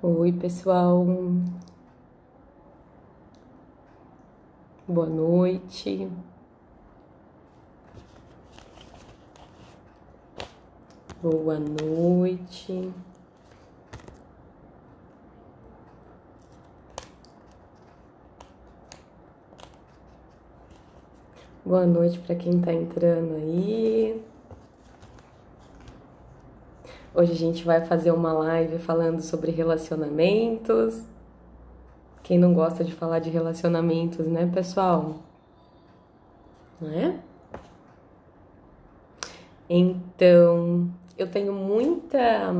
Oi, pessoal. Boa noite. Boa noite. Boa noite para quem tá entrando aí. Hoje a gente vai fazer uma live falando sobre relacionamentos. Quem não gosta de falar de relacionamentos, né, pessoal? Não é? Então, eu tenho muita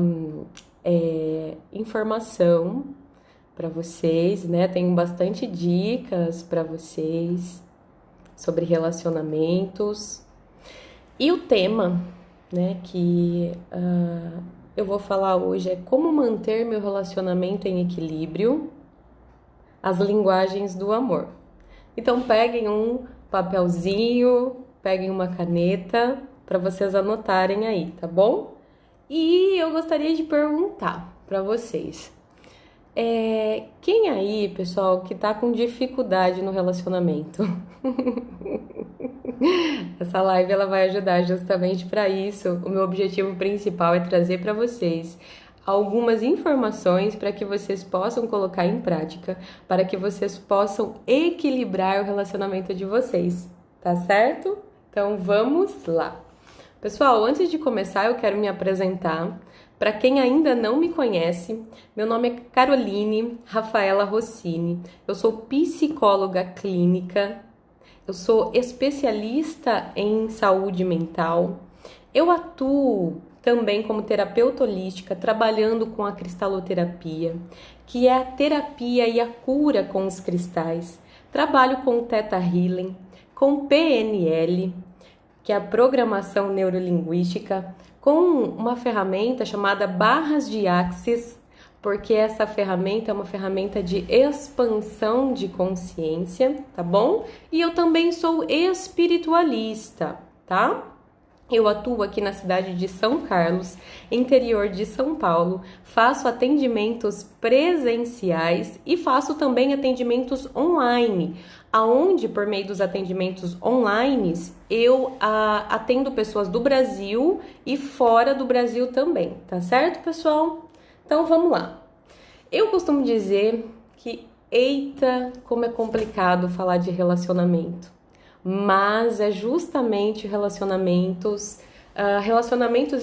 informação para vocês, né? Tenho bastante dicas para vocês sobre relacionamentos. E o tema, né, que eu vou falar hoje é como manter meu relacionamento em equilíbrio, as linguagens do amor. Então peguem um papelzinho, peguem uma caneta para vocês anotarem aí, tá bom? E eu gostaria de perguntar para vocês, quem aí, pessoal, que tá com dificuldade no relacionamento? Essa live ela vai ajudar justamente para isso. O meu objetivo principal é trazer para vocês algumas informações para que vocês possam colocar em prática, para que vocês possam equilibrar o relacionamento de vocês, tá certo? Então vamos lá. Pessoal, antes de começar, eu quero me apresentar. Para quem ainda não me conhece, meu nome é Caroline Rafaela Rossini. Eu sou psicóloga clínica, eu sou especialista em saúde mental. Eu atuo também como terapeuta holística, trabalhando com a cristaloterapia, que é a terapia e a cura com os cristais. Trabalho com o Theta Healing, com PNL, que é a programação neurolinguística, com uma ferramenta chamada barras de Axis, porque essa ferramenta é uma ferramenta de expansão de consciência, tá bom? E eu também sou espiritualista, tá? Eu atuo aqui na cidade de São Carlos, interior de São Paulo, faço atendimentos presenciais e faço também atendimentos online, aonde por meio dos atendimentos online eu atendo pessoas do Brasil e fora do Brasil também, tá certo, pessoal? Então vamos lá. Eu costumo dizer que, eita, como é complicado falar de relacionamento, mas é justamente relacionamentos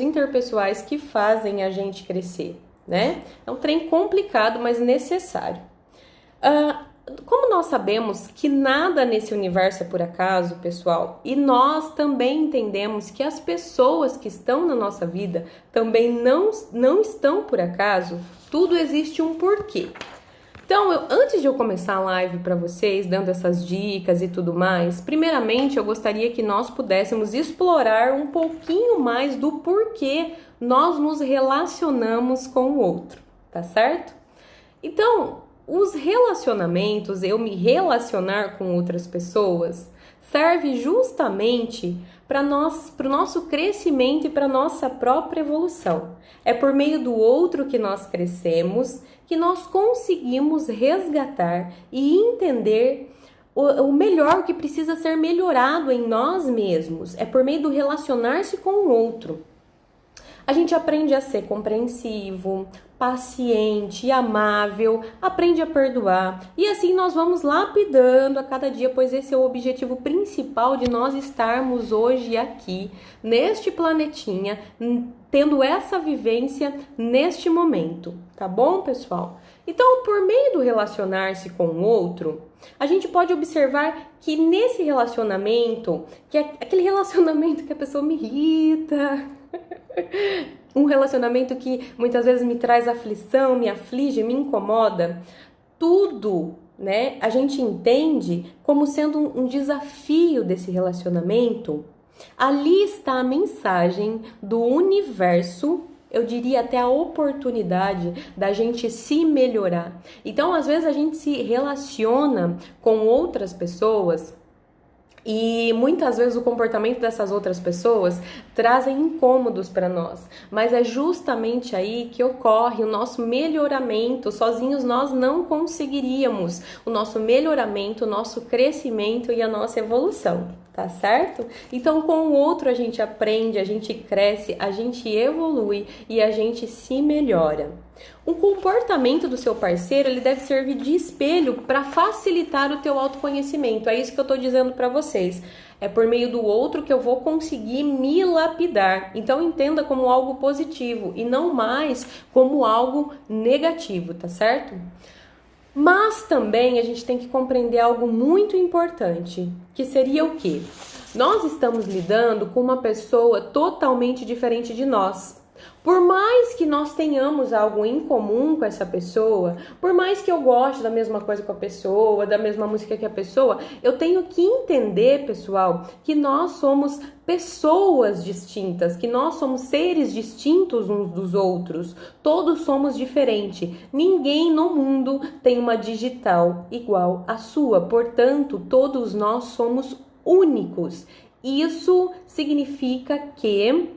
interpessoais que fazem a gente crescer, né? É um trem complicado, mas necessário. Como nós sabemos que nada nesse universo é por acaso, pessoal, e nós também entendemos que as pessoas que estão na nossa vida também não estão por acaso, tudo existe um porquê. Então, antes de eu começar a live para vocês, dando essas dicas e tudo mais, primeiramente eu gostaria que nós pudéssemos explorar um pouquinho mais do porquê nós nos relacionamos com o outro, tá certo? Então, os relacionamentos, eu me relacionar com outras pessoas, serve justamente para o nosso crescimento e para nossa própria evolução. É por meio do outro que nós crescemos, que nós conseguimos resgatar e entender o melhor que precisa ser melhorado em nós mesmos. É por meio do relacionar-se com o outro. A gente aprende a ser compreensivo, paciente, amável, aprende a perdoar. E assim nós vamos lapidando a cada dia, pois esse é o objetivo principal de nós estarmos hoje aqui, neste planetinha, tendo essa vivência neste momento. Tá bom, pessoal? Então, por meio do relacionar-se com o outro, a gente pode observar que nesse relacionamento, que é aquele relacionamento que a pessoa me irrita, um relacionamento que muitas vezes me traz aflição, me aflige, me incomoda, tudo, né, a gente entende como sendo um desafio desse relacionamento. Ali está a mensagem do universo, eu diria até a oportunidade da gente se melhorar. Então, às vezes a gente se relaciona com outras pessoas E muitas vezes o comportamento dessas outras pessoas trazem incômodos para nós, mas é justamente aí que ocorre o nosso melhoramento. Sozinhos nós não conseguiríamos o nosso melhoramento, o nosso crescimento e a nossa evolução, tá certo? Então com o outro a gente aprende, a gente cresce, a gente evolui e a gente se melhora. O comportamento do seu parceiro, ele deve servir de espelho para facilitar o teu autoconhecimento. É isso que eu estou dizendo para vocês. É por meio do outro que eu vou conseguir me lapidar. Então entenda como algo positivo e não mais como algo negativo, tá certo? Mas também a gente tem que compreender algo muito importante, que seria o quê? Nós estamos lidando com uma pessoa totalmente diferente de nós. Por mais que nós tenhamos algo em comum com essa pessoa, por mais que eu goste da mesma coisa com a pessoa, da mesma música que a pessoa, eu tenho que entender, pessoal, que nós somos pessoas distintas, que nós somos seres distintos uns dos outros. Todos somos diferentes. Ninguém no mundo tem uma digital igual à sua. Portanto, todos nós somos únicos. Isso significa que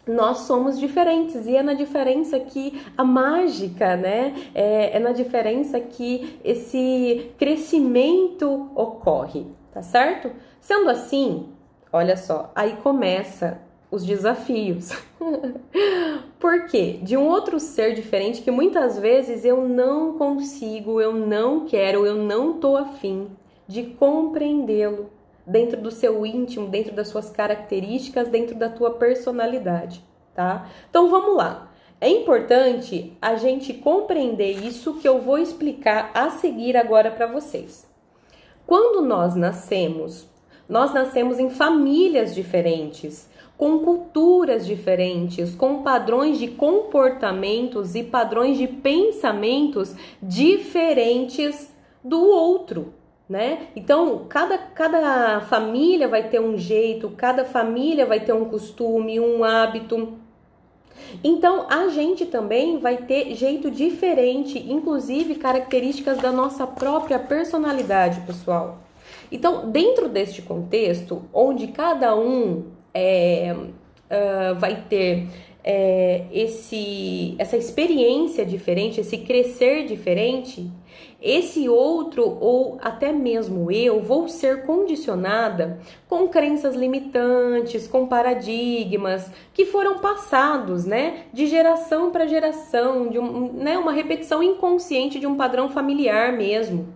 nós somos diferentes e é na diferença que a mágica, né? É na diferença que esse crescimento ocorre, tá certo? Sendo assim, olha só, aí começa os desafios. Por quê? De um outro ser diferente que muitas vezes eu não consigo, eu não quero, eu não tô afim de compreendê-lo dentro do seu íntimo, dentro das suas características, dentro da tua personalidade, tá? Então vamos lá. É importante a gente compreender isso que eu vou explicar a seguir agora para vocês. Quando nós nascemos em famílias diferentes, com culturas diferentes, com padrões de comportamentos e padrões de pensamentos diferentes do outro, né? Então, cada família vai ter um jeito, cada família vai ter um costume, um hábito. Então, a gente também vai ter jeito diferente, inclusive características da nossa própria personalidade, pessoal. Então, dentro deste contexto, onde cada um vai ter essa experiência diferente, esse crescer diferente, esse outro ou até mesmo eu vou ser condicionada com crenças limitantes, com paradigmas que foram passados, né, de geração para geração, de uma repetição inconsciente de um padrão familiar mesmo.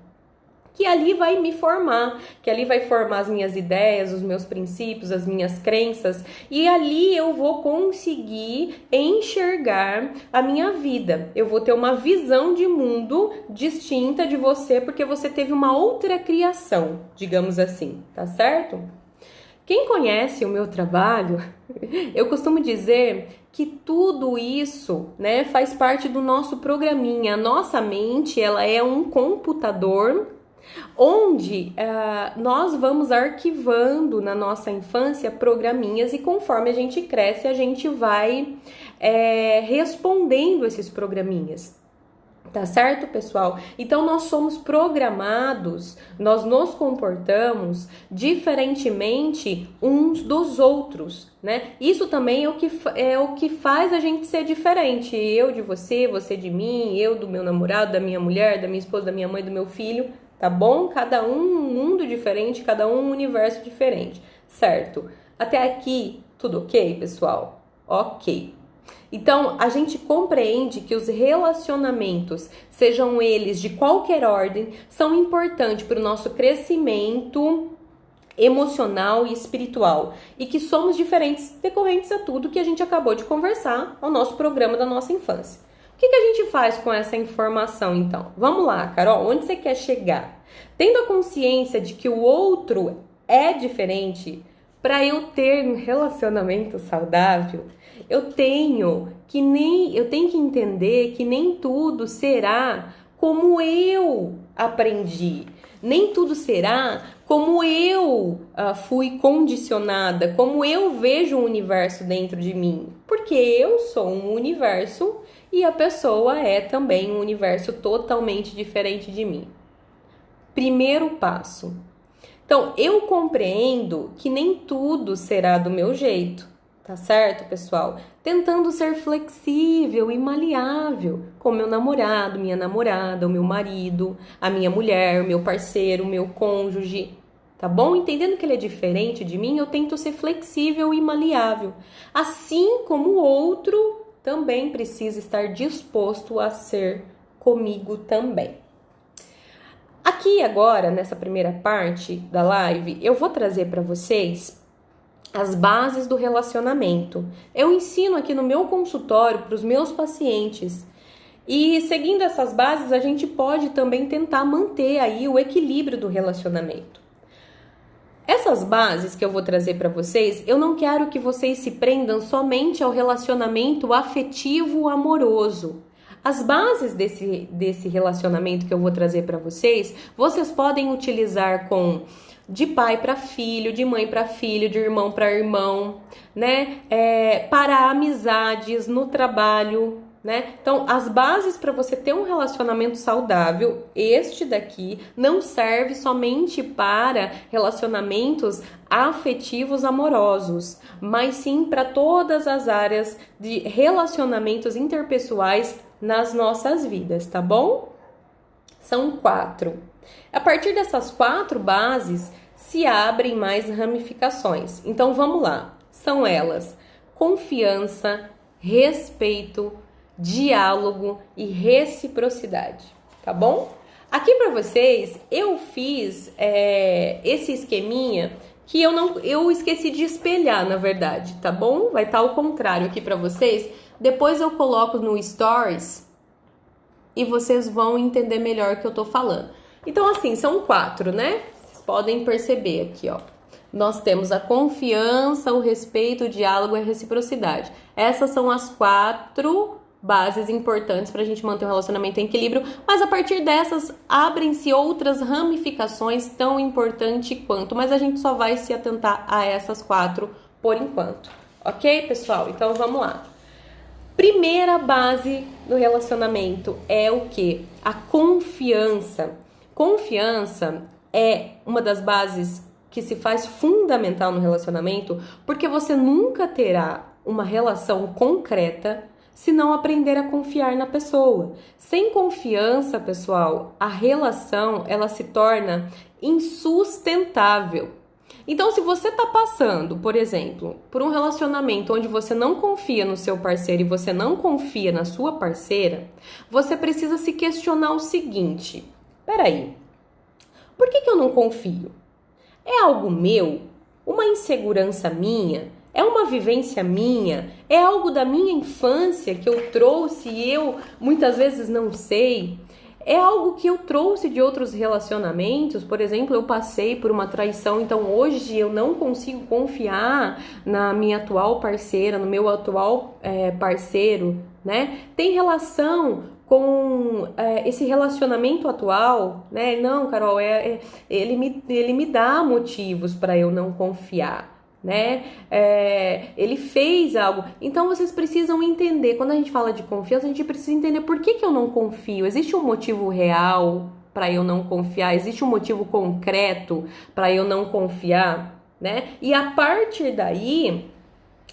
Que ali vai me formar, que ali vai formar as minhas ideias, os meus princípios, as minhas crenças, e ali eu vou conseguir enxergar a minha vida. Eu vou ter uma visão de mundo distinta de você, porque você teve uma outra criação, digamos assim, tá certo? Quem conhece o meu trabalho, eu costumo dizer que tudo isso, né, faz parte do nosso programinha. A nossa mente, ela é um computador onde nós vamos arquivando na nossa infância programinhas e conforme a gente cresce, a gente vai respondendo esses programinhas. Tá certo, pessoal? Então, nós somos programados, nós nos comportamos diferentemente uns dos outros, né? Isso também é o que faz a gente ser diferente. Eu de você, você de mim, eu do meu namorado, da minha mulher, da minha esposa, da minha mãe, do meu filho, tá bom? Cada um mundo diferente, cada um universo diferente, certo? Até aqui, tudo ok, pessoal? Ok. Então, a gente compreende que os relacionamentos, sejam eles de qualquer ordem, são importantes para o nosso crescimento emocional e espiritual e que somos diferentes decorrentes a tudo que a gente acabou de conversar ao nosso programa da nossa infância. O que a gente faz com essa informação, então? Vamos lá, Carol, onde você quer chegar? Tendo a consciência de que o outro é diferente, para eu ter um relacionamento saudável, eu tenho que entender que nem tudo será como eu aprendi. Nem tudo será como eu fui condicionada, como eu vejo o universo dentro de mim. Porque eu sou um universo e a pessoa é também um universo totalmente diferente de mim. Primeiro passo. Então, eu compreendo que nem tudo será do meu jeito, tá certo, pessoal? Tentando ser flexível e maleável com meu namorado, minha namorada, o meu marido, a minha mulher, o meu parceiro, o meu cônjuge, tá bom? Entendendo que ele é diferente de mim, eu tento ser flexível e maleável. Assim como o outro também precisa estar disposto a ser comigo também. Aqui agora, nessa primeira parte da live, eu vou trazer para vocês as bases do relacionamento. Eu ensino aqui no meu consultório para os meus pacientes. E seguindo essas bases, a gente pode também tentar manter aí o equilíbrio do relacionamento. Essas bases que eu vou trazer para vocês, eu não quero que vocês se prendam somente ao relacionamento afetivo amoroso. As bases desse relacionamento que eu vou trazer para vocês podem utilizar de pai para filho, de mãe para filho, de irmão para irmão, né? Para amizades, no trabalho, né? Então, as bases para você ter um relacionamento saudável, este daqui não serve somente para relacionamentos afetivos amorosos, mas sim para todas as áreas de relacionamentos interpessoais nas nossas vidas, tá bom? São 4. A partir dessas 4 bases, se abrem mais ramificações. Então, vamos lá. São elas: confiança, respeito, diálogo e reciprocidade, tá bom? Aqui para vocês, eu fiz esse esqueminha que eu esqueci de espelhar, na verdade, tá bom? Vai estar ao contrário aqui para vocês. Depois eu coloco no Stories e vocês vão entender melhor o que eu tô falando. Então, assim, são 4, né? Vocês podem perceber aqui, ó. Nós temos a confiança, o respeito, o diálogo e a reciprocidade. Essas são as 4 bases importantes para a gente manter o relacionamento em equilíbrio, mas a partir dessas abrem-se outras ramificações tão importantes quanto, mas a gente só vai se atentar a essas 4 por enquanto, ok, pessoal? Então vamos lá. Primeira base do relacionamento é o quê? A confiança. Confiança é uma das bases que se faz fundamental no relacionamento, porque você nunca terá uma relação concreta se não aprender a confiar na pessoa. Sem confiança, pessoal, a relação ela se torna insustentável. Então, se você está passando, por exemplo, por um relacionamento onde você não confia no seu parceiro e você não confia na sua parceira, você precisa se questionar o seguinte: peraí, por que eu não confio? É algo meu? Uma insegurança minha? É uma vivência minha? É algo da minha infância que eu trouxe e eu muitas vezes não sei? É algo que eu trouxe de outros relacionamentos? Por exemplo, eu passei por uma traição, então hoje eu não consigo confiar na minha atual parceira, no meu atual parceiro, né? Tem relação com esse relacionamento atual, né? Não, Carol, ele me dá motivos para eu não confiar, né? Ele fez algo. Então vocês precisam entender, quando a gente fala de confiança, a gente precisa entender por que eu não confio. Existe um motivo real para eu não confiar? Existe um motivo concreto para eu não confiar, né? E a partir daí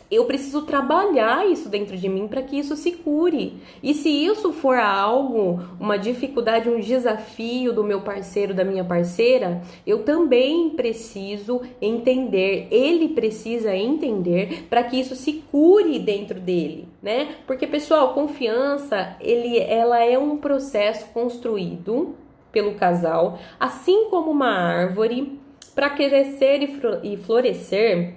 eu preciso trabalhar isso dentro de mim para que isso se cure. E se isso for algo, uma dificuldade, um desafio do meu parceiro, da minha parceira, eu também preciso entender, ele precisa entender para que isso se cure dentro dele, né? Porque, pessoal, confiança, ela é um processo construído pelo casal, assim como uma árvore, para crescer e florescer.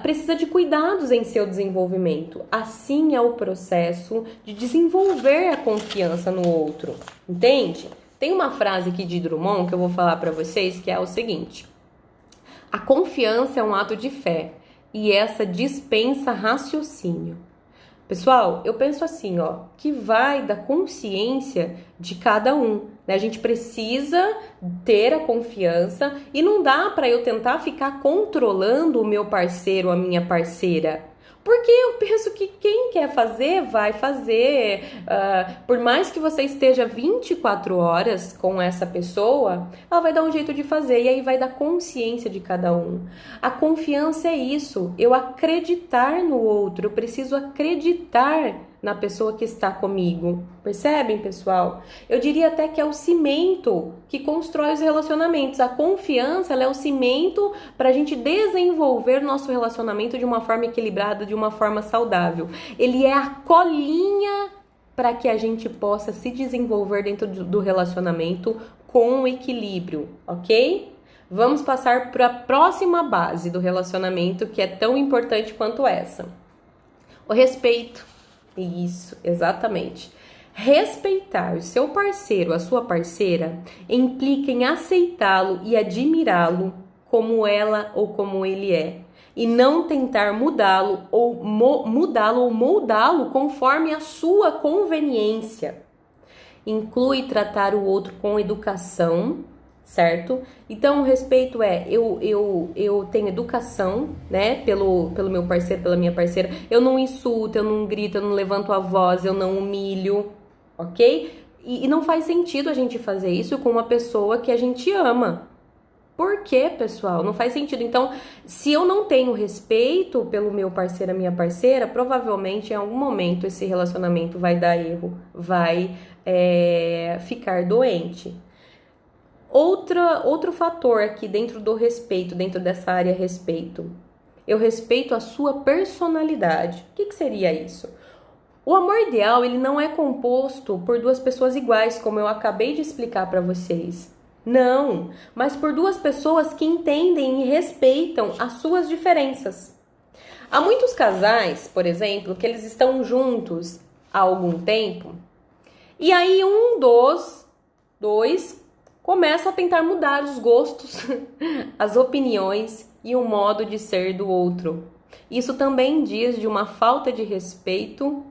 Precisa de cuidados em seu desenvolvimento. Assim é o processo de desenvolver a confiança no outro, entende? Tem uma frase aqui de Drummond que eu vou falar para vocês que é o seguinte: a confiança é um ato de fé e essa dispensa raciocínio. Pessoal, eu penso assim, ó, que vai da consciência de cada um, né? A gente precisa ter a confiança e não dá para eu tentar ficar controlando o meu parceiro, a minha parceira, Porque eu penso que quem quer fazer, vai fazer. Por mais que você esteja 24 horas com essa pessoa, ela vai dar um jeito de fazer. E aí vai dar consciência de cada um. A confiança é isso. Eu acreditar no outro. Eu preciso acreditar na pessoa que está comigo. Percebem, pessoal? Eu diria até que é o cimento que constrói os relacionamentos. A confiança, ela é o cimento para a gente desenvolver nosso relacionamento de uma forma equilibrada, de uma forma saudável. Ele é a colinha para que a gente possa se desenvolver dentro do relacionamento com equilíbrio, ok? Vamos passar para a próxima base do relacionamento, que é tão importante quanto essa. O respeito. Isso, exatamente. Respeitar o seu parceiro, a sua parceira, implica em aceitá-lo e admirá-lo como ela ou como ele é, e não tentar mudá-lo ou moldá-lo conforme a sua conveniência. Inclui tratar o outro com educação, certo? Então, o respeito é, eu tenho educação, né, pelo meu parceiro, pela minha parceira. Eu não insulto, eu não grito, eu não levanto a voz, eu não humilho, ok? E não faz sentido a gente fazer isso com uma pessoa que a gente ama. Por quê, pessoal? Não faz sentido. Então, se eu não tenho respeito pelo meu parceiro, a minha parceira, provavelmente em algum momento esse relacionamento vai dar erro, vai ficar doente. Outro fator aqui dentro do respeito, dentro dessa área respeito. Eu respeito a sua personalidade. O que seria isso? O amor ideal, ele não é composto por duas pessoas iguais, como eu acabei de explicar para vocês. Não, mas por duas pessoas que entendem e respeitam as suas diferenças. Há muitos casais, por exemplo, que eles estão juntos há algum tempo, e aí um dos dois começa a tentar mudar os gostos, as opiniões e o modo de ser do outro. Isso também diz de uma falta de respeito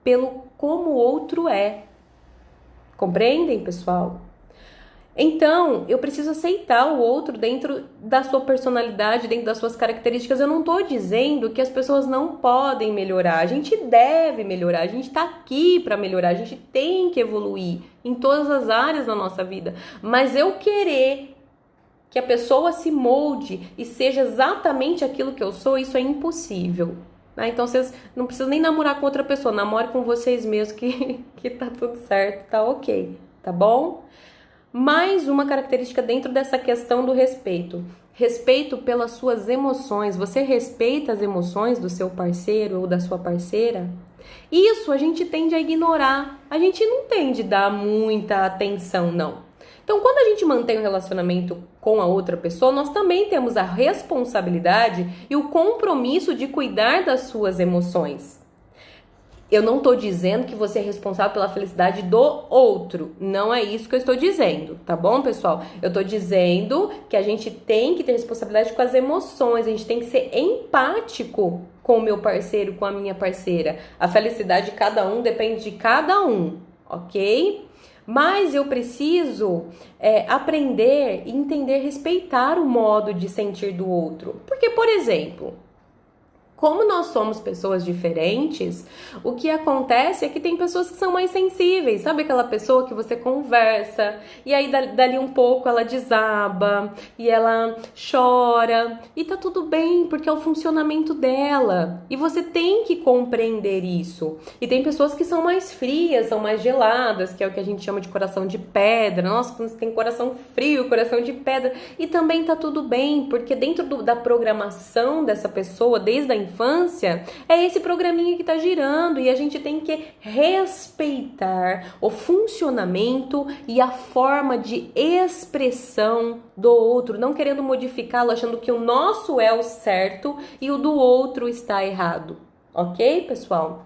pelo como o outro é. Compreendem, pessoal? Então, eu preciso aceitar o outro dentro da sua personalidade, dentro das suas características. Eu não estou dizendo que as pessoas não podem melhorar. A gente deve melhorar, a gente está aqui para melhorar, a gente tem que evoluir em todas as áreas da nossa vida. Mas eu querer que a pessoa se molde e seja exatamente aquilo que eu sou, isso é impossível. Então, vocês não precisam nem namorar com outra pessoa, namore com vocês mesmos que tá tudo certo, tá ok, tá bom? Mais uma característica dentro dessa questão do respeito. Respeito pelas suas emoções. Você respeita as emoções do seu parceiro ou da sua parceira? Isso a gente tende a ignorar. A gente não tende a dar muita atenção, não. Então, quando a gente mantém um relacionamento com a outra pessoa, nós também temos a responsabilidade e o compromisso de cuidar das suas emoções. Eu não estou dizendo que você é responsável pela felicidade do outro. Não é isso que eu estou dizendo, tá bom, pessoal? Eu estou dizendo que a gente tem que ter responsabilidade com as emoções. A gente tem que ser empático com o meu parceiro, com a minha parceira. A felicidade de cada um depende de cada um, ok? Mas eu preciso aprender, entender, respeitar o modo de sentir do outro. Porque, por exemplo, como nós somos pessoas diferentes, o que acontece é que tem pessoas que são mais sensíveis. Sabe aquela pessoa que você conversa e aí dali um pouco ela desaba e ela chora e tá tudo bem porque é o funcionamento dela. E você tem que compreender isso. E tem pessoas que são mais frias, são mais geladas, que é o que a gente chama de coração de pedra. Nossa, quando você tem coração frio, coração de pedra. E também tá tudo bem, porque dentro da programação dessa pessoa, desde a infância, é esse programinha que tá girando e a gente tem que respeitar o funcionamento e a forma de expressão do outro, não querendo modificá-lo, achando que o nosso é o certo e o do outro está errado. Ok, pessoal?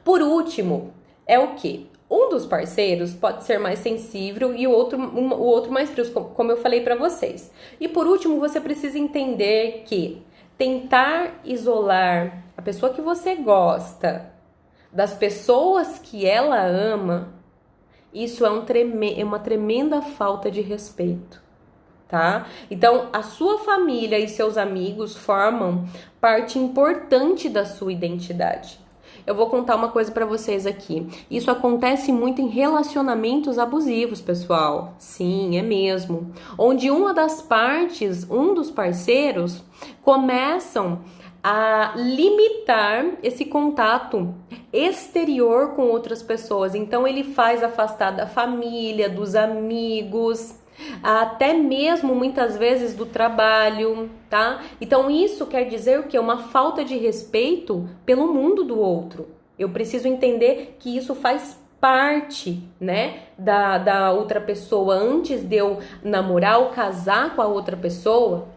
Por último, é o quê? Um dos parceiros pode ser mais sensível e o outro mais frio, como eu falei para vocês. E por último, você precisa entender que tentar isolar a pessoa que você gosta das pessoas que ela ama, isso é uma tremenda falta de respeito. tá? Então, a sua família e seus amigos formam parte importante da sua identidade. Eu vou contar uma coisa pra vocês aqui. Isso acontece muito em relacionamentos abusivos, pessoal. Sim, é mesmo. Onde uma das partes, um dos parceiros, começam a limitar esse contato exterior com outras pessoas. Então, ele faz afastar da família, dos amigos, até mesmo muitas vezes do trabalho, tá? Então isso quer dizer o quê? Uma falta de respeito pelo mundo do outro. Eu preciso entender que isso faz parte, né, da outra pessoa. Antes de eu namorar ou casar com a outra pessoa,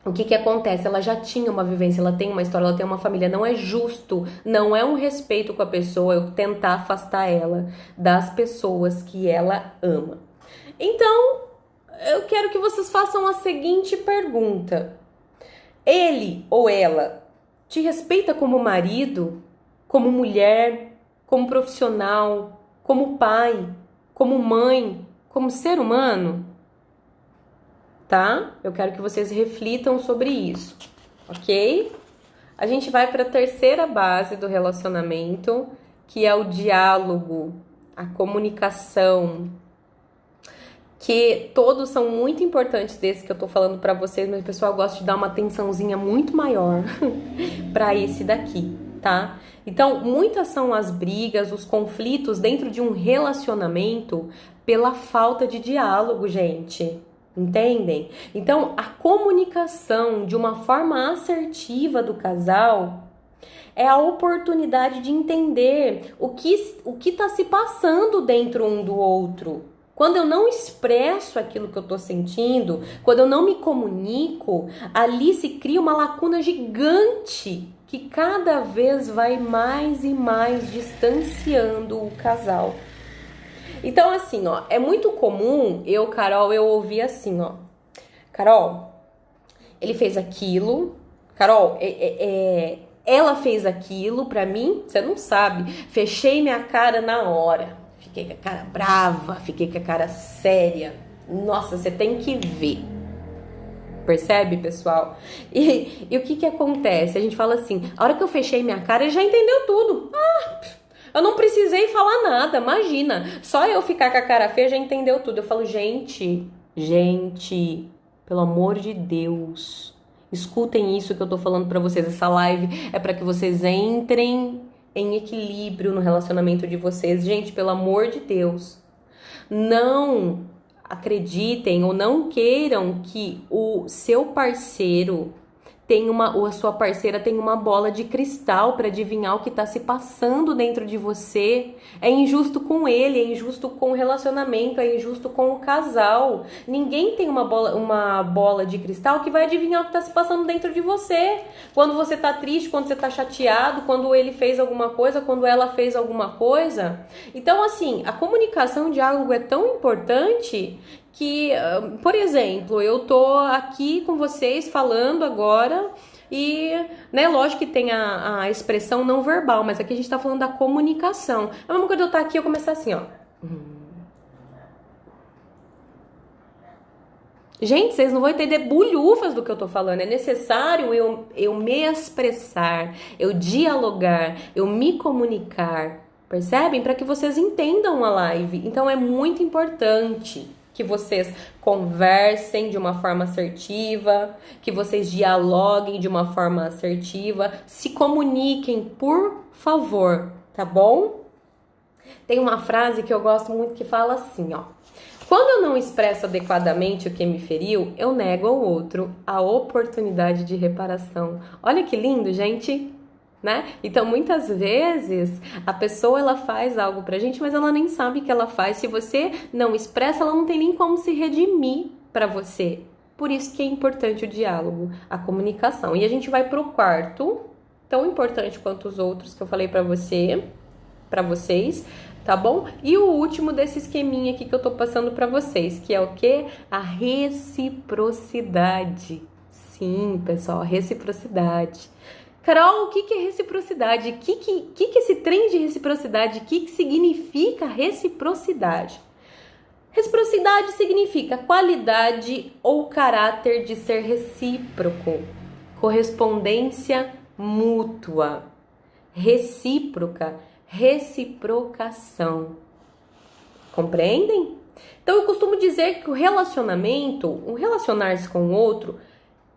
o que que acontece? Ela já tinha uma vivência, ela tem uma história, ela tem uma família. Não é justo, não é um respeito com a pessoa eu tentar afastar ela das pessoas que ela ama. Então, eu quero que vocês façam a seguinte pergunta. Ele ou ela te respeita como marido, como mulher, como profissional, como pai, como mãe, como ser humano? Tá? Eu quero que vocês reflitam sobre isso, ok? A gente vai para a terceira base do relacionamento, que é o diálogo, a comunicação, que todos são muito importantes desses que eu tô falando pra vocês, mas o pessoal gosta de dar uma atençãozinha muito maior pra esse daqui, tá? Então, muitas são as brigas, os conflitos dentro de um relacionamento pela falta de diálogo, gente. Entendem? Então, a comunicação de uma forma assertiva do casal é a oportunidade de entender o que tá se passando dentro um do outro. Quando eu não expresso aquilo que eu tô sentindo, quando eu não me comunico, ali se cria uma lacuna gigante que cada vez vai mais e mais distanciando o casal. Então, assim, ó, é muito comum Carol, eu ouvir assim, ó. Carol, ele fez aquilo. Carol, ela fez aquilo pra mim, você não sabe. Fechei minha cara na hora. Fiquei com a cara brava, fiquei com a cara séria. Nossa, você tem que ver. Percebe, pessoal? E o que acontece? A gente fala assim, a hora que eu fechei minha cara, ele já entendeu tudo. Eu não precisei falar nada, imagina. Só eu ficar com a cara feia já entendeu tudo. Eu falo, gente, pelo amor de Deus, escutem isso que eu tô falando pra vocês. Essa live é pra que vocês entrem em equilíbrio no relacionamento de vocês. Gente, pelo amor de Deus, não acreditem ou não queiram que o seu parceiro ou a sua parceira tem uma bola de cristal para adivinhar o que está se passando dentro de você. É injusto com ele, é injusto com o relacionamento, é injusto com o casal. Ninguém tem uma bola de cristal que vai adivinhar o que está se passando dentro de você. Quando você está triste, quando você está chateado, quando ele fez alguma coisa, quando ela fez alguma coisa. Então, assim, a comunicação, o diálogo é tão importante que, por exemplo, eu tô aqui com vocês falando agora e, né, lógico que tem a expressão não verbal, mas aqui a gente tá falando da comunicação. É a mesma coisa de eu estar aqui e eu começar assim, ó. Gente, vocês não vão entender bulhufas do que eu tô falando. É necessário eu me expressar, eu dialogar, eu me comunicar, percebem? Para que vocês entendam a live. Então é muito importante que vocês conversem de uma forma assertiva, que vocês dialoguem de uma forma assertiva, se comuniquem, por favor, tá bom? Tem uma frase que eu gosto muito que fala assim, ó. Quando eu não expresso adequadamente o que me feriu, eu nego ao outro a oportunidade de reparação. Olha que lindo, gente! Né? Então, muitas vezes, a pessoa ela faz algo pra gente, mas ela nem sabe que ela faz. Se você não expressa, ela não tem nem como se redimir pra você. Por isso que é importante o diálogo, a comunicação. E a gente vai pro quarto, tão importante quanto os outros que eu falei pra vocês, tá bom? E o último desse esqueminha aqui que eu tô passando pra vocês, que é o quê? A reciprocidade. Sim, pessoal, a reciprocidade. Carol, o que é reciprocidade? O que esse trem de reciprocidade? O que significa reciprocidade? Reciprocidade significa qualidade ou caráter de ser recíproco, correspondência mútua, recíproca, reciprocação. Compreendem? Então eu costumo dizer que o relacionamento, o relacionar-se com o outro,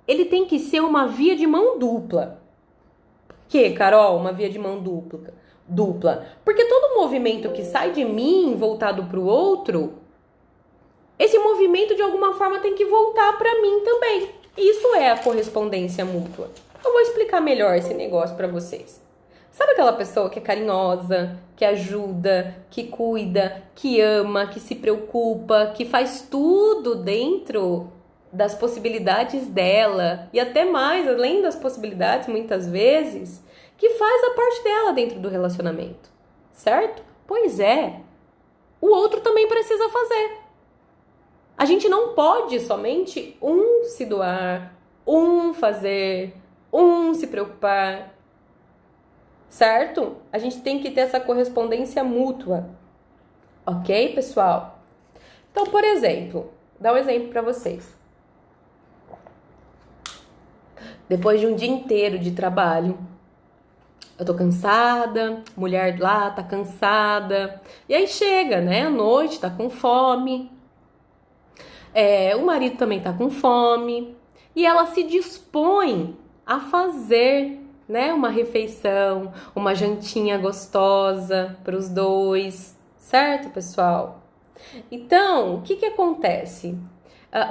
ele tem que ser uma via de mão dupla. Por que, Carol, uma via de mão dupla? Porque todo movimento que sai de mim voltado para o outro, esse movimento de alguma forma tem que voltar para mim também. Isso é a correspondência mútua. Eu vou explicar melhor esse negócio para vocês. Sabe aquela pessoa que é carinhosa, que ajuda, que cuida, que ama, que se preocupa, que faz tudo dentro das possibilidades dela e até mais, além das possibilidades, muitas vezes, que faz a parte dela dentro do relacionamento, certo? Pois é, o outro também precisa fazer. A gente não pode somente um se doar, um fazer, um se preocupar, certo? A gente tem que ter essa correspondência mútua, ok, pessoal? Então, por exemplo, dá um exemplo para vocês. Depois de um dia inteiro de trabalho, eu tô cansada, mulher lá tá cansada, e aí chega, né, à noite, tá com fome, o marido também tá com fome, e ela se dispõe a fazer, né, uma refeição, uma jantinha gostosa para os dois, certo, pessoal? Então, o que acontece?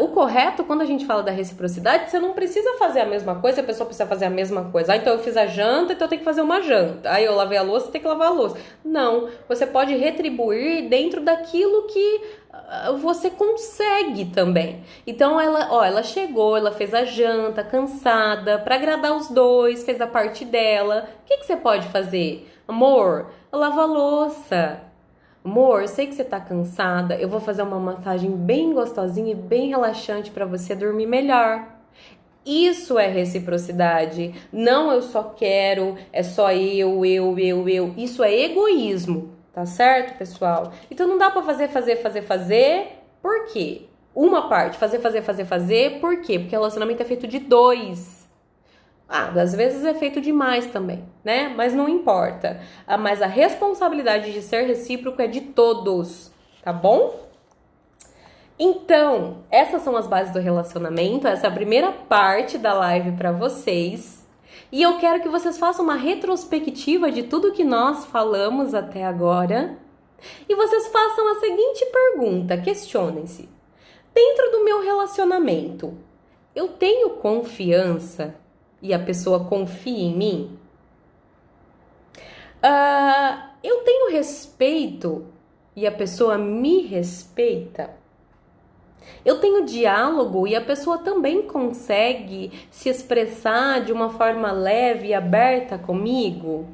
O correto, quando a gente fala da reciprocidade, você não precisa fazer a mesma coisa, a pessoa precisa fazer a mesma coisa. Então eu fiz a janta, então eu tenho que fazer uma janta. Aí eu lavei a louça, tem que lavar a louça. Não, você pode retribuir dentro daquilo que você consegue também. Então ela chegou, ela fez a janta, cansada, para agradar os dois, fez a parte dela. O que você pode fazer? Amor, lava a louça. Amor, eu sei que você tá cansada, eu vou fazer uma massagem bem gostosinha e bem relaxante para você dormir melhor. Isso é reciprocidade. Não eu só quero, é só eu. Isso é egoísmo, tá certo, pessoal? Então não dá pra fazer. Por quê? Uma parte, fazer. Por quê? Porque relacionamento é feito de dois. Às vezes é feito demais também, né? Mas não importa. Mas a responsabilidade de ser recíproco é de todos, tá bom? Então, essas são as bases do relacionamento. Essa é a primeira parte da live para vocês. E eu quero que vocês façam uma retrospectiva de tudo que nós falamos até agora. E vocês façam a seguinte pergunta, questionem-se. Dentro do meu relacionamento, eu tenho confiança? E a pessoa confia em mim? Eu tenho respeito e a pessoa me respeita? Eu tenho diálogo e a pessoa também consegue se expressar de uma forma leve e aberta comigo?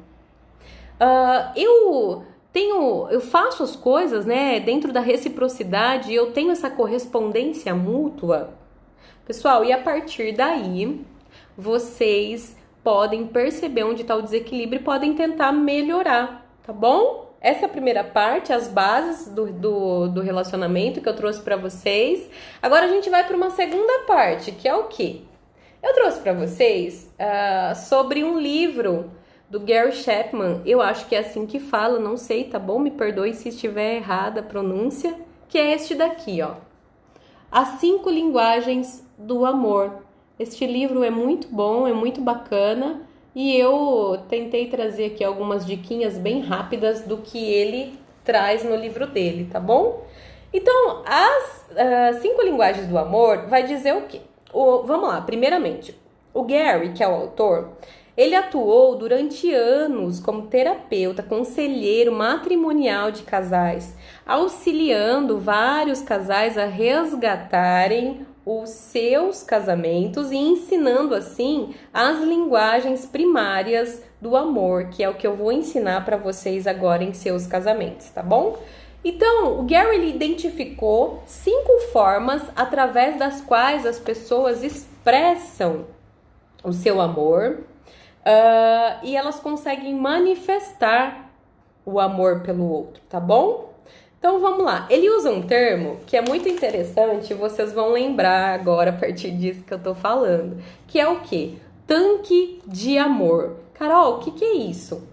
Eu faço as coisas, né, dentro da reciprocidade, eu tenho essa correspondência mútua? Pessoal, e a partir daí vocês podem perceber onde está o desequilíbrio e podem tentar melhorar, tá bom? Essa é a primeira parte, as bases do relacionamento que eu trouxe para vocês. Agora a gente vai para uma segunda parte, que é o quê? Eu trouxe para vocês sobre um livro do Gary Chapman, eu acho que é assim que fala, não sei, tá bom? Me perdoe se estiver errada a pronúncia, que é este daqui, ó. As 5 linguagens do amor. Este livro é muito bom, é muito bacana e eu tentei trazer aqui algumas diquinhas bem rápidas do que ele traz no livro dele, tá bom? Então, as 5 linguagens do amor vai dizer o quê? Vamos lá, primeiramente, o Gary, que é o autor, ele atuou durante anos como terapeuta, conselheiro matrimonial de casais, auxiliando vários casais a resgatarem os seus casamentos e ensinando assim as linguagens primárias do amor, que é o que eu vou ensinar para vocês agora em seus casamentos, tá bom? Então, o Gary ele identificou 5 formas através das quais as pessoas expressam o seu amor e elas conseguem manifestar o amor pelo outro, tá bom? Então vamos lá. Ele usa um termo que é muito interessante, vocês vão lembrar agora a partir disso que eu tô falando, que é o quê? Tanque de amor. Carol, o que é isso?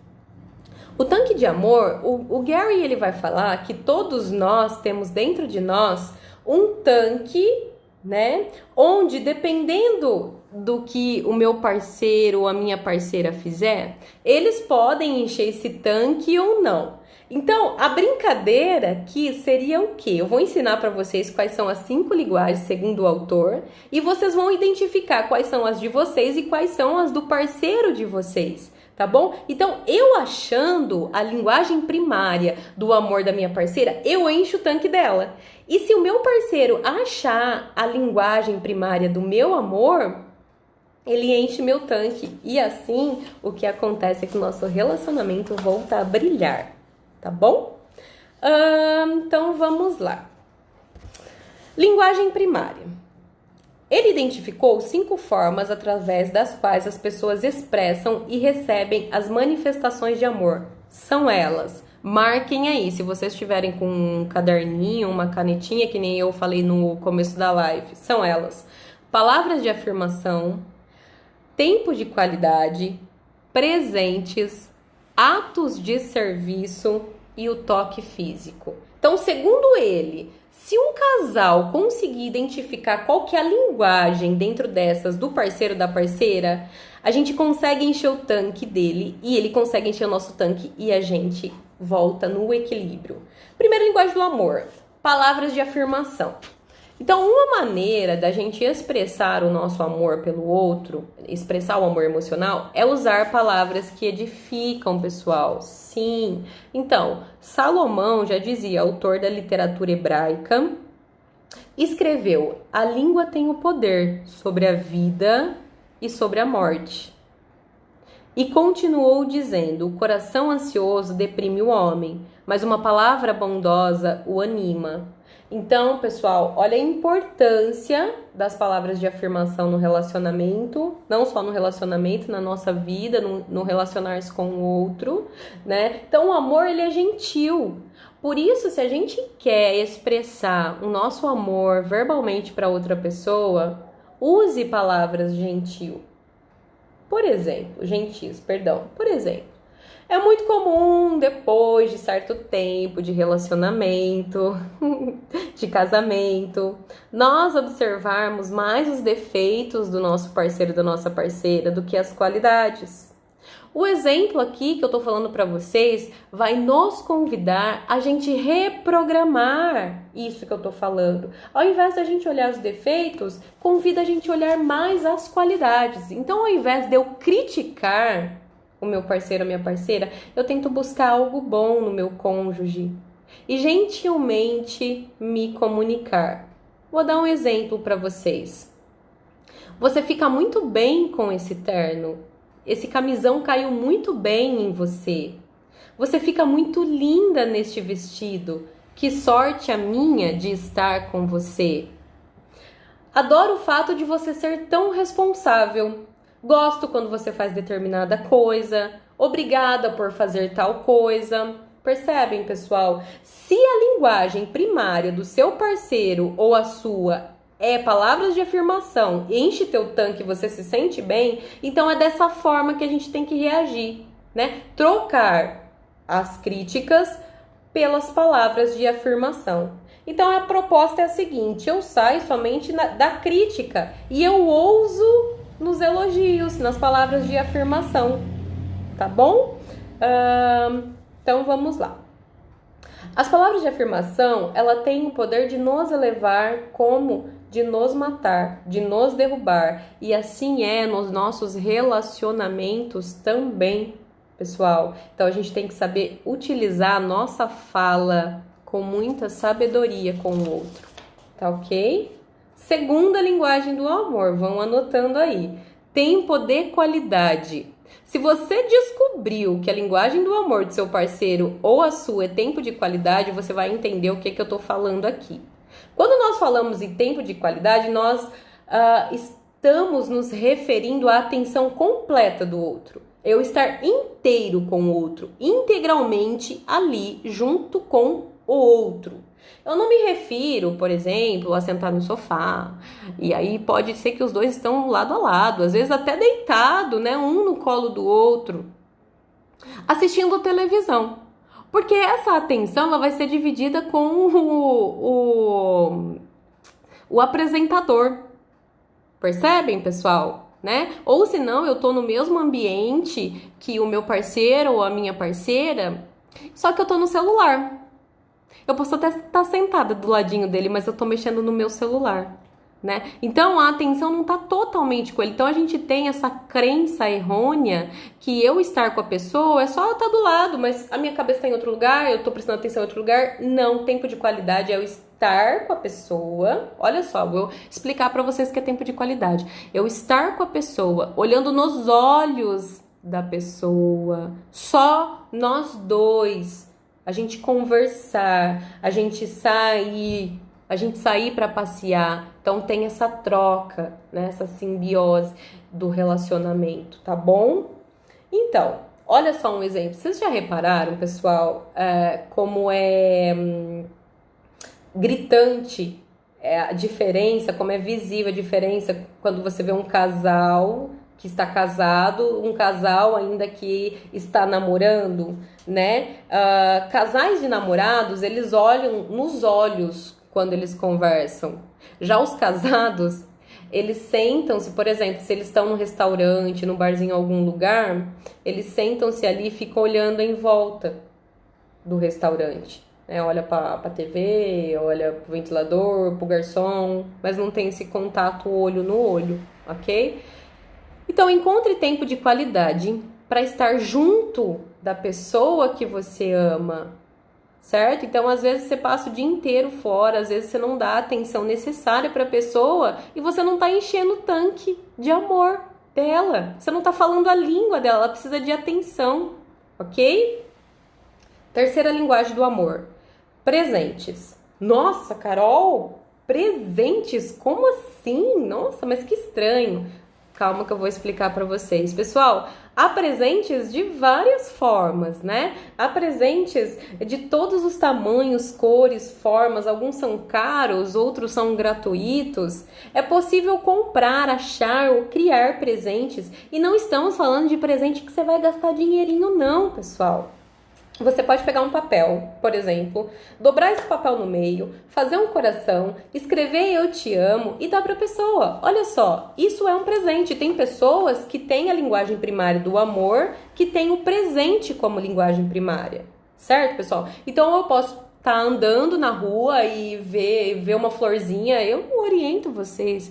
O tanque de amor, o Gary ele vai falar que todos nós temos dentro de nós um tanque, né? Onde dependendo do que o meu parceiro ou a minha parceira fizer, eles podem encher esse tanque ou não. Então, a brincadeira aqui seria o quê? Eu vou ensinar para vocês quais são as 5 linguagens segundo o autor e vocês vão identificar quais são as de vocês e quais são as do parceiro de vocês. Tá bom? Então, eu achando a linguagem primária do amor da minha parceira, eu encho o tanque dela. E se o meu parceiro achar a linguagem primária do meu amor, ele enche meu tanque. E assim, o que acontece é que o nosso relacionamento volta a brilhar. Tá bom? Então, vamos lá. Linguagem primária. Ele identificou 5 formas através das quais as pessoas expressam e recebem as manifestações de amor. São elas. Marquem aí, se vocês estiverem com um caderninho, uma canetinha, que nem eu falei no começo da live. São elas. Palavras de afirmação, tempo de qualidade, presentes, atos de serviço e o toque físico. Então, segundo ele, se um casal conseguir identificar qual que é a linguagem dentro dessas do parceiro da parceira, a gente consegue encher o tanque dele e ele consegue encher o nosso tanque e a gente volta no equilíbrio. Primeira linguagem do amor, palavras de afirmação. Então, uma maneira da gente expressar o nosso amor pelo outro, expressar o amor emocional, é usar palavras que edificam, pessoal. Sim. Então, Salomão já dizia, autor da literatura hebraica, escreveu: a língua tem o poder sobre a vida e sobre a morte. E continuou dizendo: o coração ansioso deprime o homem, mas uma palavra bondosa o anima. Então, pessoal, olha a importância das palavras de afirmação no relacionamento, não só no relacionamento, na nossa vida, no relacionar-se com o outro, né? Então, o amor, ele é gentil. Por isso, se a gente quer expressar o nosso amor verbalmente para outra pessoa, use palavras gentis. Por exemplo, é muito comum, depois de certo tempo de relacionamento, de casamento, nós observarmos mais os defeitos do nosso parceiro, da nossa parceira, do que as qualidades. O exemplo aqui que eu tô falando para vocês vai nos convidar a gente reprogramar isso que eu tô falando. Ao invés da gente olhar os defeitos, convida a gente a olhar mais as qualidades. Então, ao invés de eu criticar o meu parceiro, a minha parceira, eu tento buscar algo bom no meu cônjuge e gentilmente me comunicar. Vou dar um exemplo para vocês. Você fica muito bem com esse terno. Esse camisão caiu muito bem em você. Você fica muito linda neste vestido. Que sorte a minha de estar com você. Adoro o fato de você ser tão responsável. Gosto quando você faz determinada coisa. Obrigada por fazer tal coisa. Percebem, pessoal? Se a linguagem primária do seu parceiro ou a sua é palavras de afirmação, enche teu tanque e você se sente bem, então é dessa forma que a gente tem que reagir, né? Trocar as críticas pelas palavras de afirmação. Então a proposta é a seguinte: eu saio somente da crítica e eu ouso nos elogios, nas palavras de afirmação, tá bom? Então vamos lá. As palavras de afirmação, ela tem o poder de nos elevar como de nos matar, de nos derrubar. E assim é nos nossos relacionamentos também, pessoal. Então a gente tem que saber utilizar a nossa fala com muita sabedoria com o outro, tá ok? Segunda linguagem do amor, vão anotando aí. Tempo de qualidade. Se você descobriu que a linguagem do amor do seu parceiro ou a sua é tempo de qualidade, você vai entender o que eu tô falando aqui. Quando nós falamos em tempo de qualidade, nós estamos nos referindo à atenção completa do outro. Eu estar inteiro com o outro, integralmente ali, junto com o outro. Eu não me refiro, por exemplo, a sentar no sofá. E aí pode ser que os dois estão lado a lado, às vezes até deitado, né? Um no colo do outro, assistindo televisão. Porque essa atenção ela vai ser dividida com o apresentador. Percebem, pessoal? Né? Ou se não, eu tô no mesmo ambiente que o meu parceiro ou a minha parceira, só que eu tô no celular. Eu posso até estar sentada do ladinho dele, mas eu tô mexendo no meu celular, né? Então a atenção não tá totalmente com ele. Então a gente tem essa crença errônea que eu estar com a pessoa é só eu estar do lado, mas a minha cabeça tá em outro lugar, eu tô prestando atenção em outro lugar. Não, tempo de qualidade é eu estar com a pessoa. Olha só, vou explicar para vocês o que é tempo de qualidade. Eu estar com a pessoa, olhando nos olhos da pessoa, só nós dois. A gente conversar, a gente sair para passear. Então tem essa troca, né? Essa simbiose do relacionamento, tá bom? Então, olha só um exemplo. Vocês já repararam, pessoal, como é gritante a diferença, como é visível a diferença quando você vê um casal que está casado, um casal ainda que está namorando, né? Casais de namorados, eles olham nos olhos quando eles conversam. Já os casados, eles sentam-se, por exemplo, se eles estão no restaurante, no barzinho, em algum lugar, eles sentam-se ali e ficam olhando em volta do restaurante. Olha para a TV, olha pro ventilador, pro garçom, mas não tem esse contato olho no olho, ok? Então, encontre tempo de qualidade para estar junto da pessoa que você ama, certo? Então, às vezes você passa o dia inteiro fora, às vezes você não dá a atenção necessária para a pessoa e você não está enchendo o tanque de amor dela. Você não está falando a língua dela, ela precisa de atenção, ok? Terceira linguagem do amor. Presentes. Nossa, Carol, presentes? Como assim? Nossa, mas que estranho. Calma que eu vou explicar para vocês. Pessoal, há presentes de várias formas, né? Há presentes de todos os tamanhos, cores, formas. Alguns são caros, outros são gratuitos. É possível comprar, achar ou criar presentes. E não estamos falando de presente que você vai gastar dinheirinho, não, pessoal. Você pode pegar um papel, por exemplo, dobrar esse papel no meio, fazer um coração, escrever eu te amo e dar para a pessoa. Olha só, isso é um presente. Tem pessoas que têm a linguagem primária do amor, que tem o presente como linguagem primária. Certo, pessoal? Então eu posso estar andando na rua e ver uma florzinha, eu não oriento vocês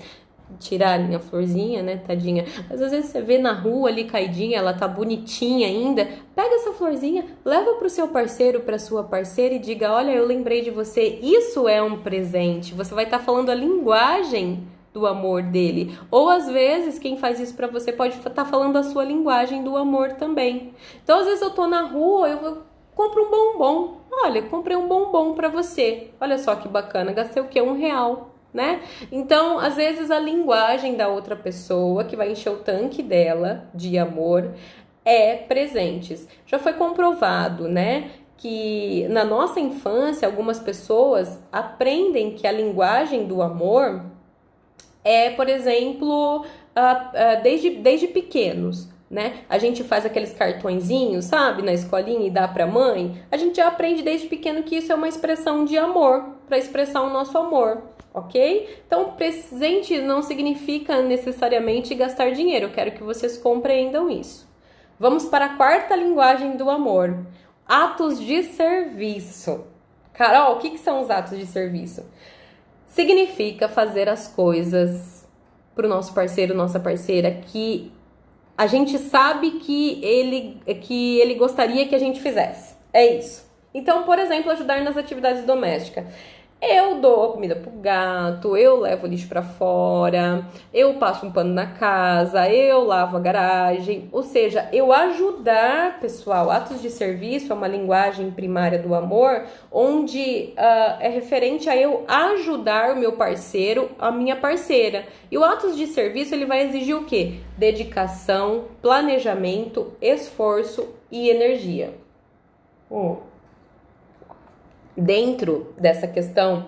tirarem a florzinha, né, tadinha. Mas às vezes você vê na rua ali caidinha, ela tá bonitinha ainda. Pega essa florzinha, leva pro seu parceiro, pra sua parceira e diga: olha, eu lembrei de você. Isso é um presente. Você vai estar falando a linguagem do amor dele. Ou às vezes quem faz isso pra você pode estar falando a sua linguagem do amor também. Então às vezes eu tô na rua, compro um bombom. Olha, comprei um bombom pra você. Olha só que bacana, gastei o quê? R$1. Né? Então, às vezes a linguagem da outra pessoa que vai encher o tanque dela de amor é presentes. Já foi comprovado, né, que na nossa infância algumas pessoas aprendem que a linguagem do amor é, por exemplo, desde pequenos. Né? A gente faz aqueles cartõezinhos, sabe, na escolinha e dá pra mãe. A gente já aprende desde pequeno que isso é uma expressão de amor, para expressar o nosso amor. Ok? Então, presente não significa necessariamente gastar dinheiro. Eu quero que vocês compreendam isso. Vamos para a quarta linguagem do amor. Atos de serviço. Carol, o que são os atos de serviço? Significa fazer as coisas para o nosso parceiro, nossa parceira, que a gente sabe que ele gostaria que a gente fizesse. É isso. Então, por exemplo, ajudar nas atividades domésticas. Eu dou a comida pro gato, eu levo o lixo pra fora, eu passo um pano na casa, eu lavo a garagem. Ou seja, eu ajudar, pessoal. Atos de serviço é uma linguagem primária do amor, onde é referente a eu ajudar o meu parceiro, a minha parceira. E o atos de serviço, ele vai exigir o quê? Dedicação, planejamento, esforço e energia. Dentro dessa questão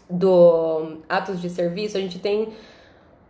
do atos de serviço, a gente tem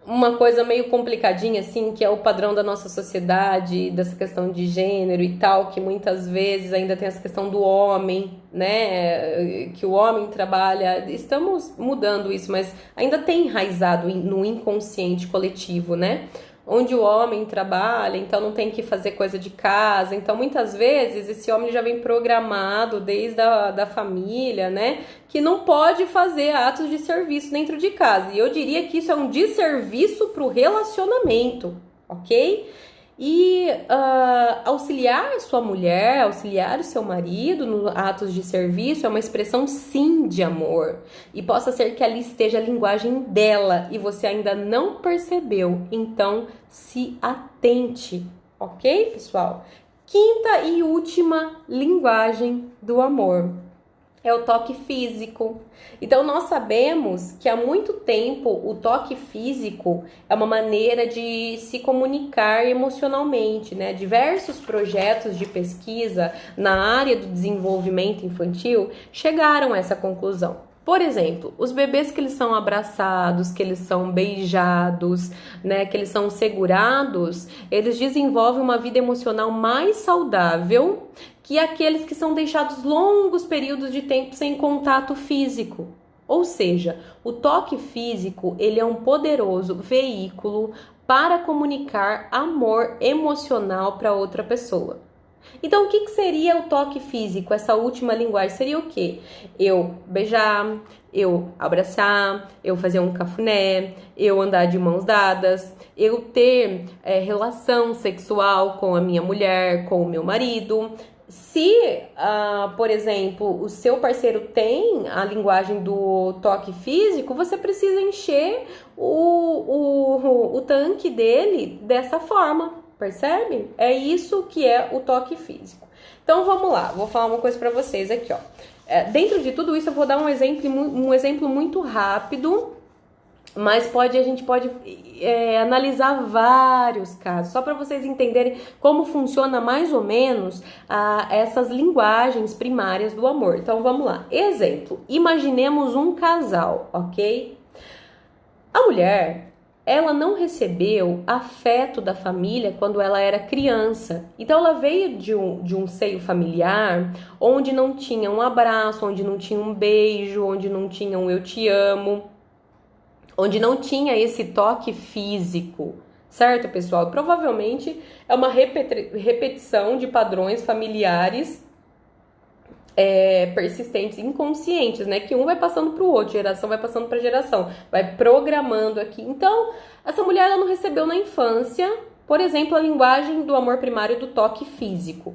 uma coisa meio complicadinha, assim, que é o padrão da nossa sociedade, dessa questão de gênero e tal, que muitas vezes ainda tem essa questão do homem, né? Que o homem trabalha. Estamos mudando isso, mas ainda tem enraizado no inconsciente coletivo, né? Onde o homem trabalha, então não tem que fazer coisa de casa. Então, muitas vezes, esse homem já vem programado desde da família, né? Que não pode fazer atos de serviço dentro de casa. E eu diria que isso é um desserviço para o relacionamento, ok? E auxiliar sua mulher, auxiliar o seu marido no atos de serviço é uma expressão sim de amor. E possa ser que ali esteja a linguagem dela e você ainda não percebeu. Então, se atente, ok, pessoal? Quinta e última linguagem do amor é o toque físico. Então, nós sabemos que há muito tempo o toque físico é uma maneira de se comunicar emocionalmente, né? Diversos projetos de pesquisa na área do desenvolvimento infantil chegaram a essa conclusão. Por exemplo, os bebês que eles são abraçados, que eles são beijados, né, que eles são segurados, eles desenvolvem uma vida emocional mais saudável que aqueles que são deixados longos períodos de tempo sem contato físico. Ou seja, o toque físico, ele é um poderoso veículo para comunicar amor emocional para outra pessoa. Então, o que seria o toque físico? Essa última linguagem seria o quê? Eu beijar, eu abraçar, eu fazer um cafuné, eu andar de mãos dadas, eu ter relação sexual com a minha mulher, com o meu marido. Se, por exemplo, o seu parceiro tem a linguagem do toque físico, você precisa encher o tanque dele dessa forma. Percebe? É isso que é o toque físico. Então vamos lá, vou falar uma coisa para vocês aqui, ó. Dentro de tudo isso eu vou dar um exemplo muito rápido, mas a gente pode analisar vários casos, só para vocês entenderem como funciona mais ou menos essas linguagens primárias do amor. Então vamos lá. Exemplo, imaginemos um casal, ok? A mulher, ela não recebeu afeto da família quando ela era criança. Então ela veio de um seio familiar onde não tinha um abraço, onde não tinha um beijo, onde não tinha um eu te amo, onde não tinha esse toque físico, certo, pessoal? Provavelmente é uma repetição de padrões familiares persistentes, inconscientes, né? Que um vai passando para o outro, geração vai passando para geração, vai programando aqui. Então, essa mulher ela não recebeu na infância, por exemplo, a linguagem do amor primário do toque físico.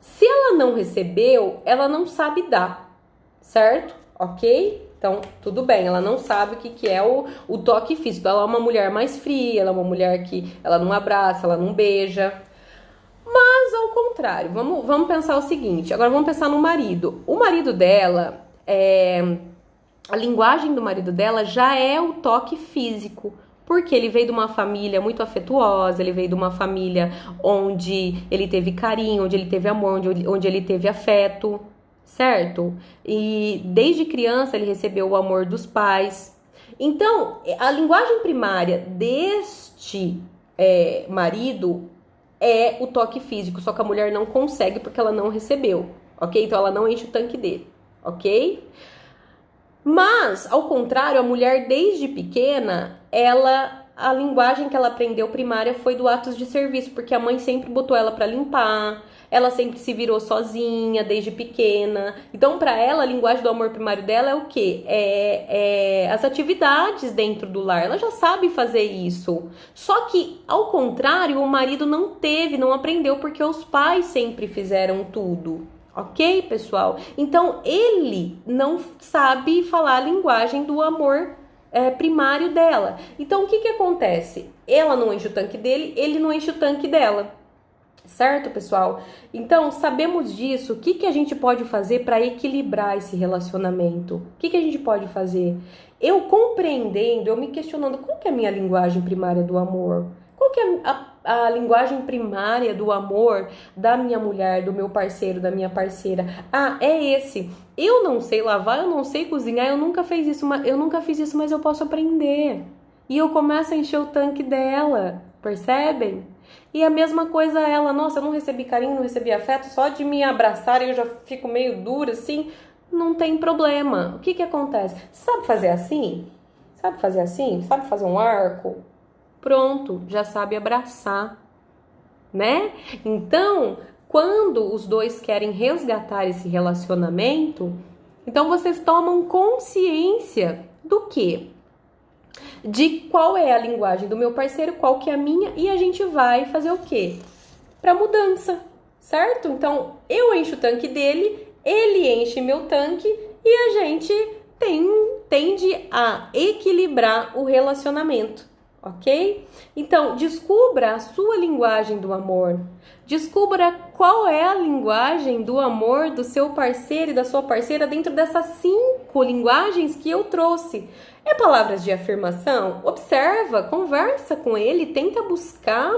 Se ela não recebeu, ela não sabe dar, certo? Ok? Então, tudo bem, ela não sabe o que é o toque físico. Ela é uma mulher mais fria, ela é uma mulher que ela não abraça, ela não beija. Mas ao contrário, vamos pensar o seguinte, agora vamos pensar no marido. O marido dela, a linguagem do marido dela já é o toque físico, porque ele veio de uma família muito afetuosa, ele veio de uma família onde ele teve carinho, onde ele teve amor, onde ele teve afeto, certo? E desde criança ele recebeu o amor dos pais. Então, a linguagem primária deste marido é o toque físico, só que a mulher não consegue porque ela não recebeu, ok? Então ela não enche o tanque dele, ok? Mas, ao contrário, a mulher desde pequena, a linguagem que ela aprendeu primária foi do atos de serviço, porque a mãe sempre botou ela para limpar, ela sempre se virou sozinha desde pequena. Então, para ela, a linguagem do amor primário dela é o quê? As atividades dentro do lar. Ela já sabe fazer isso. Só que, ao contrário, o marido não aprendeu, porque os pais sempre fizeram tudo. Ok, pessoal? Então, ele não sabe falar a linguagem do amor primário dela. Então, o que acontece? Ela não enche o tanque dele, ele não enche o tanque dela. Certo, pessoal? Então, sabemos disso. O que a gente pode fazer para equilibrar esse relacionamento? O que a gente pode fazer? Eu compreendendo, eu me questionando qual que é a minha linguagem primária do amor? Qual que é a linguagem primária do amor da minha mulher, do meu parceiro, da minha parceira. Ah, é esse. Eu não sei lavar, eu não sei cozinhar, eu nunca fiz isso, mas eu posso aprender. E eu começo a encher o tanque dela, percebem? E a mesma coisa ela, nossa, eu não recebi carinho, não recebi afeto, só de me abraçar eu já fico meio dura assim. Não tem problema. O que acontece? Sabe fazer assim? Sabe fazer assim? Sabe fazer um arco? Pronto, já sabe abraçar, né? Então, quando os dois querem resgatar esse relacionamento, então vocês tomam consciência do quê? De qual é a linguagem do meu parceiro, qual que é a minha, e a gente vai fazer o quê? Para mudança, certo? Então, eu encho o tanque dele, ele enche meu tanque e a gente tende a equilibrar o relacionamento, ok? Então, descubra a sua linguagem do amor. Descubra qual é a linguagem do amor do seu parceiro e da sua parceira dentro dessas 5 linguagens que eu trouxe. É palavras de afirmação? Observa, conversa com ele, tenta buscar.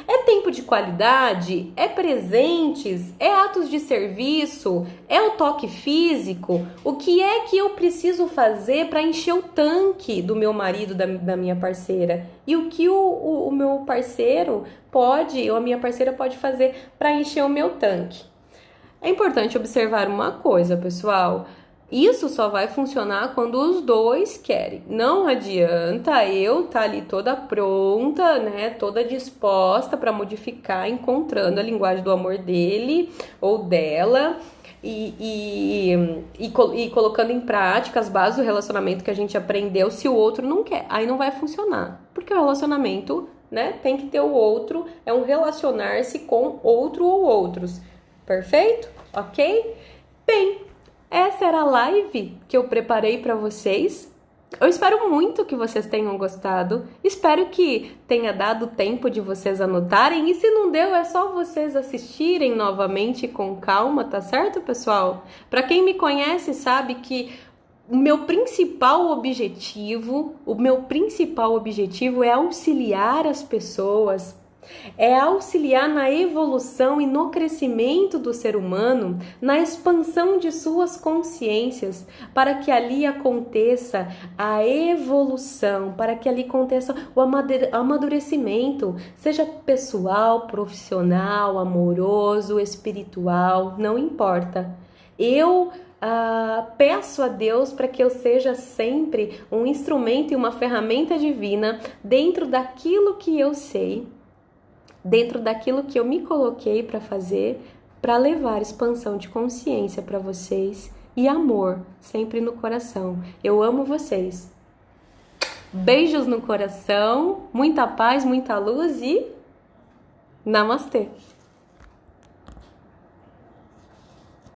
É tempo de qualidade? É presentes? É atos de serviço? É o toque físico? O que é que eu preciso fazer para encher o tanque do meu marido, da minha parceira? E o que o meu parceiro pode, ou a minha parceira pode fazer para encher o meu tanque? É importante observar uma coisa, pessoal. Isso só vai funcionar quando os dois querem. Não adianta eu estar ali toda pronta, né, toda disposta para modificar, encontrando a linguagem do amor dele ou dela e colocando em prática as bases do relacionamento que a gente aprendeu se o outro não quer. Aí não vai funcionar, porque o relacionamento, né, tem que ter o outro, é um relacionar-se com outro ou outros. Perfeito? Ok? Bem, essa era a live que eu preparei para vocês. Eu espero muito que vocês tenham gostado. Espero que tenha dado tempo de vocês anotarem. E se não deu, é só vocês assistirem novamente com calma, tá certo, pessoal? Para quem me conhece sabe que o meu principal objetivo é auxiliar as pessoas. É auxiliar na evolução e no crescimento do ser humano, na expansão de suas consciências, para que ali aconteça a evolução, para que ali aconteça o amadurecimento, seja pessoal, profissional, amoroso, espiritual, não importa. Eu peço a Deus para que eu seja sempre um instrumento e uma ferramenta divina dentro daquilo que eu sei, dentro daquilo que eu me coloquei para fazer, para levar expansão de consciência para vocês e amor sempre no coração. Eu amo vocês. Beijos no coração, muita paz, muita luz e namastê!